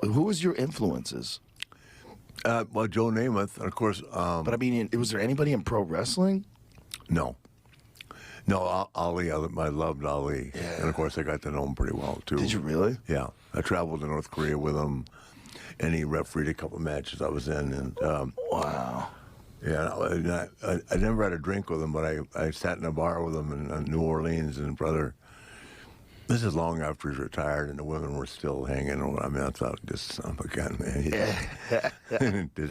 Who was your influences? Well, Joe Namath, and of course. But I mean, was there anybody in pro wrestling? No. No, Ali. I loved Ali. Yeah. And of course, I got to know him pretty well, too. Did you really? Yeah. I traveled to North Korea with him, and he refereed a couple of matches I was in. And Wow. yeah, I never had a drink with him, but I sat in a bar with him in New Orleans, and brother, this is long after he's retired, and the women were still hanging. I mean, I thought, this son of a gun, man.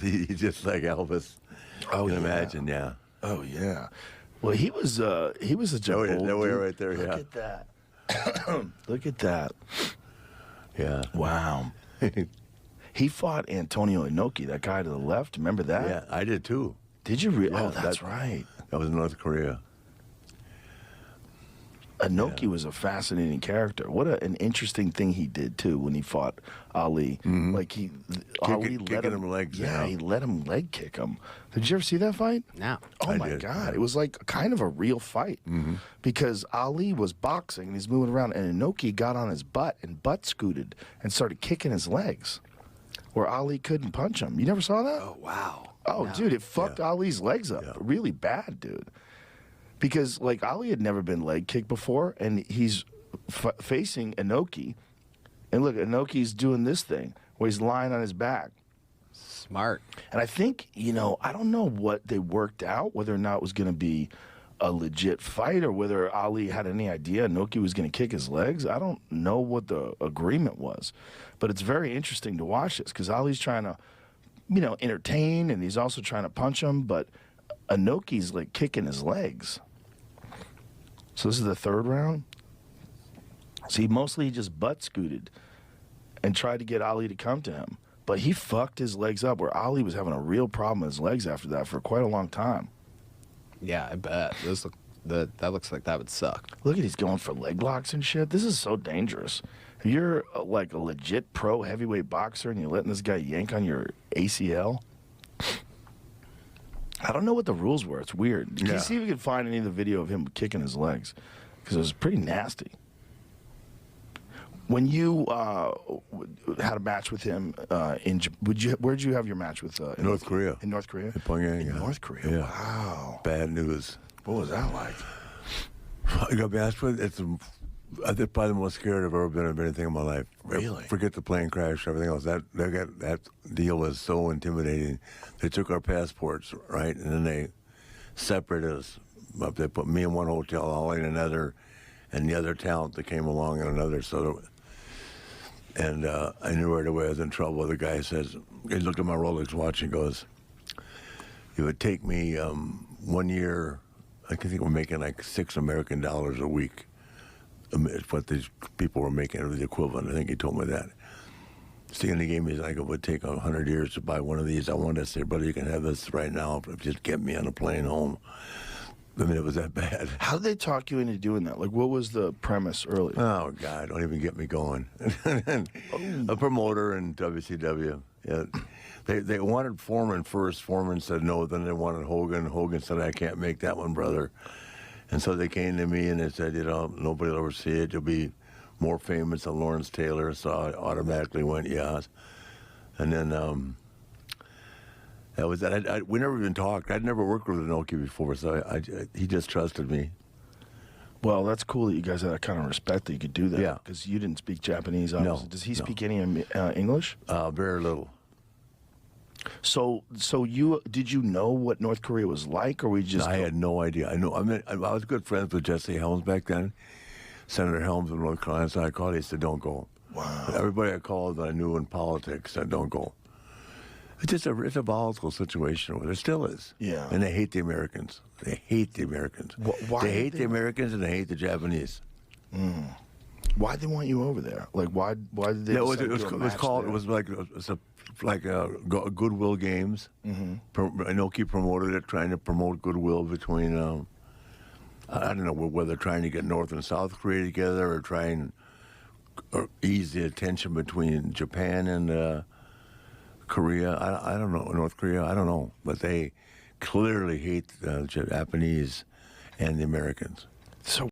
He's just like Elvis. Oh, you can yeah. imagine, yeah. Oh yeah. Well, he was such a bold That way dude. right there, yeah. Look at that. Look at that. Yeah. Wow. He fought Antonio Inoki, that guy to the left. Remember that? Yeah, I did too. Did you really? Yeah, Oh, that's right. That was in North Korea. Inoki was a fascinating character. What an interesting thing he did too when he fought Ali. Like Ali let kicking him legs. Yeah, he let him leg kick him. Did you ever see that fight? No. Oh I my did. God! It was like kind of a real fight because Ali was boxing and he's moving around, and Inoki got on his butt and butt scooted and started kicking his legs, where Ali couldn't punch him. You never saw that? Oh, wow. Oh, No. dude, it fucked Ali's legs up really bad, dude. Because, like, Ali had never been leg kicked before, and he's facing Inoki. And look, Inoki's doing this thing where he's lying on his back. Smart. And I think, I don't know what they worked out, whether or not it was going to be a legit fight or whether Ali had any idea Inoki was going to kick his legs. I don't know what the agreement was. But it's very interesting to watch this because Ali's trying to, entertain, and he's also trying to punch him, but Inoki's, like, kicking his legs. So this is the third round. So he just butt scooted and tried to get Ali to come to him. But he fucked his legs up where Ali was having a real problem with his legs after that for quite a long time. Yeah, I bet. That looks like that would suck. Look at he's going for leg locks and shit. This is so dangerous. If you're like a legit pro heavyweight boxer and you're letting this guy yank on your ACL, I don't know what the rules were. It's weird. Can you see if you can find any of the video of him kicking his legs? Because it was pretty nasty. When you had a match with him where'd you have your match with? North Korea. In North Korea? In Pyongyang, In North Korea. Yeah. Wow. Bad news. What was that like? I got to be honest with you, I think probably the most scared I've ever been of anything in my life. Really? Forget the plane crash, everything else. That deal was so intimidating. They took our passports, right, and then they separated us. They put me in one hotel, Ali in another, and the other talent that came along in another. And I knew right away I was in trouble. The guy says, he looked at my Rolex watch and goes, it would take me 1 year, I think we're making like $6 American a week. It's what these people were making, or the equivalent. I think he told me that. So he gave me, like, it would take 100 years to buy one of these. I wanted to say, brother, you can have this right now. Just get me on a plane home. I mean, it was that bad. How did they talk you into doing that? Like, what was the premise earlier? Oh, God, don't even get me going. A promoter in WCW. Yeah. They wanted Foreman first. Foreman said no. Then they wanted Hogan. Hogan said, I can't make that one, brother. And so they came to me and they said, nobody will ever see it. You'll be more famous than Lawrence Taylor. So I automatically went, yes. And then that was that. We never even talked. I'd never worked with Inoki before, so he just trusted me. Well, that's cool that you guys had that kind of respect that you could do that. Yeah. Because you didn't speak Japanese, obviously. No, Does he no. speak any English? Very little. So did you know what North Korea was like, or we just? I had no idea. I was good friends with Jesse Helms back then, Senator Helms in North Carolina. So I called. He said, "Don't go." Wow. But everybody I called that I knew in politics said, "Don't go." It's a volatile situation over there. It still is. Yeah. And they hate the Americans. They hate the Americans. Why They did hate the Americans and they hate the Japanese. Why they want you over there? Like, why did they? Yeah, decide to do a match there? It was like Goodwill Games. Inoki promoted it, trying to promote goodwill between. I don't know whether trying to get North and South Korea together or ease the tension between Japan and Korea. I don't know, North Korea. I don't know, but they clearly hate the Japanese and the Americans. So